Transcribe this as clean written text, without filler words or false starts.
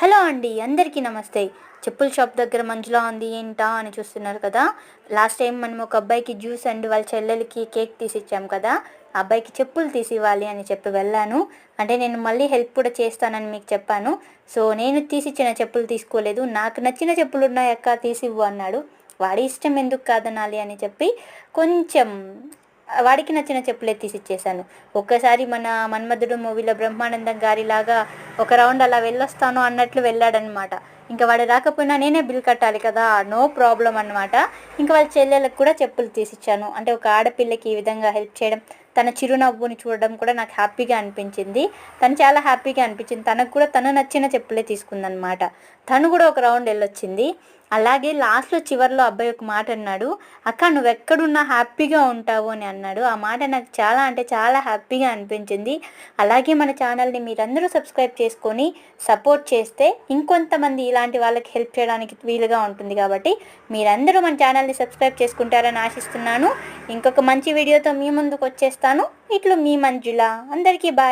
Hello అండి, అందరికీ నమస్తే. చెప్పుల షాప్ దగ్గర మంజులా ఉంది ఏంటా అని చూస్తున్నారు కదా. లాస్ట్ టైం మనం ఒక అబ్బాయికి జ్యూస్ అండ్ వాళ్ళ చెల్లెలకి కేక్ తీసిచ్చాం కదా. ఆ అబ్బాయికి చెప్పులు తీసి ఇవ్వాలి అని చెప్పి వెళ్ళాను. అంటే నేను మళ్ళీ హెల్ప్ కూడా చేస్తానని మీకు చెప్పాను. సో నేను తీసిచ్చిన చెప్పులు తీసుకోలేదు. నాకు నచ్చిన చెప్పులు ఉన్నాయి అక్క, తీసివ్వు అన్నాడు. వాడి ఇష్టం ఎందుకు కాదనాలి అని చెప్పి కొంచెం వాడికి నచ్చిన చెప్పులే తీసిచ్చేసాను. ఒక్కసారి మన మన్మధుడు మూవీలో బ్రహ్మానందం గారిలాగా ఒక రౌండ్ అలా వెళ్ళొస్తాను అన్నట్లు వెళ్ళాడనమాట. ఇంకా వాడు రాకపోయినా నేనే బిల్ కట్టాలి కదా, నో ప్రాబ్లం అనమాట. ఇంకా వాళ్ళ చెల్లెలకు కూడా చెప్పులు తీసిచ్చాను. అంటే ఒక ఆడపిల్లకి ఈ విధంగా హెల్ప్ చేయడం, తన చిరునవ్వుని చూడడం కూడా నాకు హ్యాపీగా అనిపించింది. తను చాలా హ్యాపీగా అనిపించింది. తనకు కూడా తను నచ్చిన చెప్పులే తీసుకుందనమాట. తను కూడా ఒక రౌండ్ వెళ్ళొచ్చింది. అలాగే లాస్ట్లో చివరిలో అబ్బాయి ఒక మాట అన్నాడు, అక్క నువ్వు ఎక్కడున్నా హ్యాపీగా ఉంటావు అని అన్నాడు. ఆ మాట నాకు చాలా అంటే చాలా హ్యాపీగా అనిపించింది. అలాగే మన ఛానల్ని మీరందరూ సబ్స్క్రైబ్ చేసుకొని సపోర్ట్ చేస్తే ఇంకొంతమంది ఇలాంటి వాళ్ళకి హెల్ప్ చేయడానికి వీలుగా ఉంటుంది. కాబట్టి మీరందరూ మన ఛానల్ని సబ్స్క్రైబ్ చేసుకుంటారని ఆశిస్తున్నాను. ఇంకొక మంచి వీడియోతో మీ ముందుకు వచ్చేస్తాను. ఇట్లు మీ మంజుల. అందరికీ బాయ్.